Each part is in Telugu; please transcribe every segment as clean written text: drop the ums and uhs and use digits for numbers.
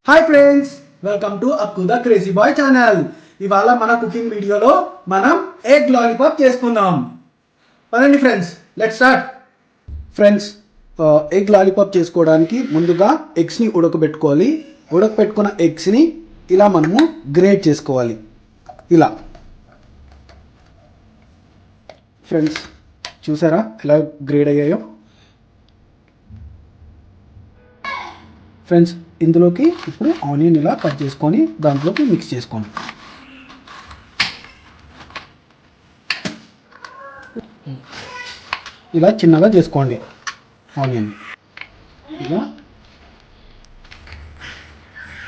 హాయ్ ఫ్రెండ్స్, వెల్కమ్ టు అప్కు ద క్రేజీ బాయ్ ఛానల్. ఇవాళ మన కుకింగ్ వీడియోలో మనం ఎగ్ లాలీపాప్ చేసుకుందాం. పదండి friends, let's start. Friends, egg lollipop చేసుకోవడానికి ముందుగా ఎగ్స్ని ఉడకబెట్టుకోవాలి. ఉడకబెట్టుకున్న ఎగ్స్ని ఇలా మనము గ్రేట్ చేసుకోవాలి. ఇలా ఫ్రెండ్స్, చూసారా ఎలా గ్రేడ్ అయ్యాయో? ఫ్రెండ్స్, ఇందులోకి ఇప్పుడు ఆనియన్ ఇలా కట్ చేసుకొని దాంట్లోకి మిక్స్ చేసుకోండి. ఇలా చిన్నగా చేసుకోండి ఆనియన్. ఇలా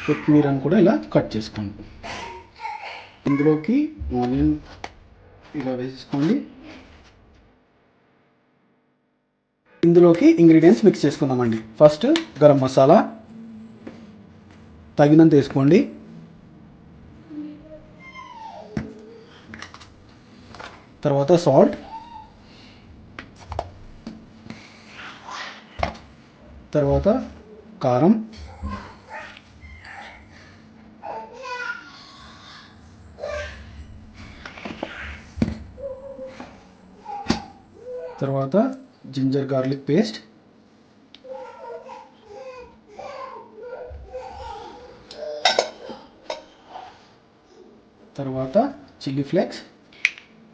కొత్తిమీరని కూడా ఇలా కట్ చేసుకోండి. ఇందులోకి ఆనియన్ ఇలా వేసేసుకోండి. ఇందులోకి ఇంగ్రీడియంట్స్ మిక్స్ చేసుకుందామండి. ఫస్ట్ గరం మసాలా తగినంత వేసుకోండి. తర్వాత సాల్ట్, తర్వాత కారం, తర్వాత జింజర్ గార్లిక్ పేస్ట్, తర్వాత చిల్లీ ఫ్లేక్స్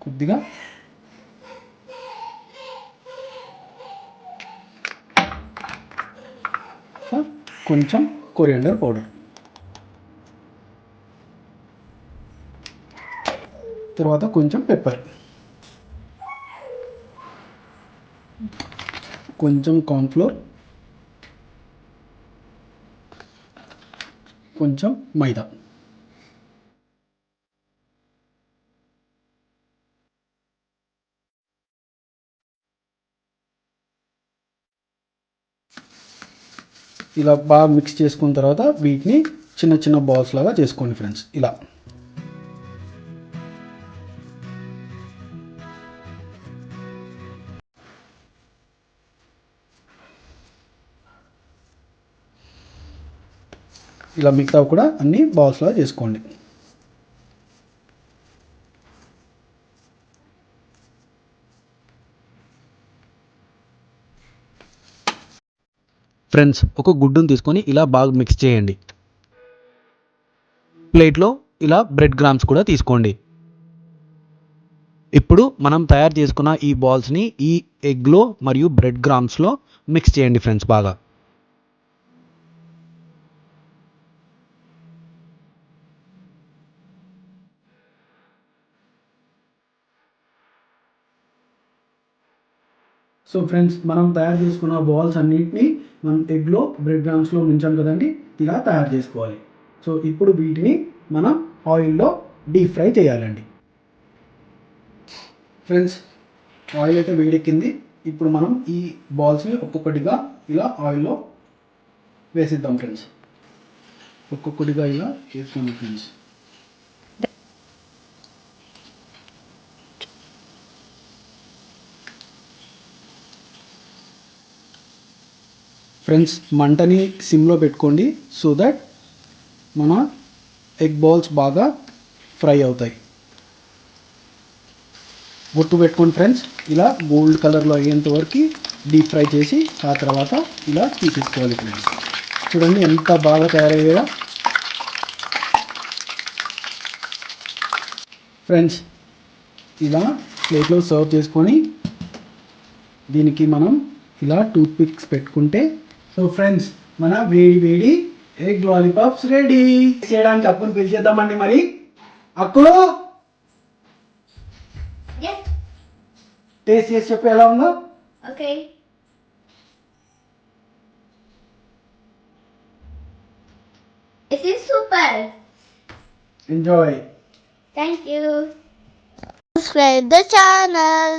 కొద్దిగా, కొంచెం కొరియాండర్ పౌడర్, తర్వాత కొంచెం పెప్పర్, కొంచెం కార్న్ఫ్లోర్, కొంచెం మైదా. ఇలా బాగా మిక్స్ చేసుకున్న తర్వాత వీటిని చిన్న చిన్న బాల్స్ లాగా చేసుకోండి ఫ్రెండ్స్. ఇలా ఇలా మిగతా కూడా అన్ని బాల్స్ లాగా చేసుకోండి. ఫ్రెండ్స్, ఒక గుడ్డును తీసుకొని ఇలా బాగా మిక్స్ చేయండి. ప్లేట్లో ఇలా బ్రెడ్ గ్రామ్స్ కూడా తీసుకోండి. ఇప్పుడు మనం తయారు చేసుకున్న ఈ బాల్స్ని ఈ ఎగ్లో మరియు బ్రెడ్ గ్రామ్స్లో మిక్స్ చేయండి ఫ్రెండ్స్ బాగా. సో ఫ్రెండ్స్, మనం తయారు చేసుకున్న బాల్స్ అన్నిటిని మనం ఎగ్లో బ్రెడ్ గ్రామ్స్లో ఉంచాం కదండి, ఇలా తయారు చేసుకోవాలి. సో ఇప్పుడు వీటిని మనం ఆయిల్లో డీప్ ఫ్రై చేయాలండి. ఫ్రెండ్స్, ఆయిల్ అయితే వేడెక్కింది. ఇప్పుడు మనం ఈ బాల్స్ని ఒక్కొక్కటిగా ఇలా ఆయిల్లో వేసిద్దాం ఫ్రెండ్స్. ఒక్కొక్కటిగా ఇలా వేసుకోండి ఫ్రెండ్స్. ఫ్రెండ్స్, మంటని సిమ్లో పెట్టుకోండి సో దట్ మన ఎగ్ బాల్స్ బాగా ఫ్రై అవుతాయి. బొట్టు పెట్టుకోండి ఫ్రెండ్స్. ఇలా గోల్డ్ కలర్లో అయ్యేంత వరకు డీప్ ఫ్రై చేసి ఆ తర్వాత ఇలా తీసేసుకోవాలి ఫ్రెండ్స్. చూడండి ఎంత బాగా తయారయ్యాయో. ఫ్రెండ్స్, ఇలా ప్లేట్లో సర్వ్ చేసుకొని దీనికి మనం ఇలా టూత్ పిక్స్ పెట్టుకుంటే, సో ఫ్రెండ్స్, మన వేడి వేడి ఎగ్ లాలీపాప్స్ రెడీ. చేయడానికి అప్పును పిలిచేద్దామండి. మరి అక్కు, టేస్ట్ చేసి చెప్పి ఎలా ఉందో. Okay, this is super. Enjoy. Thank you. Subscribe the channel.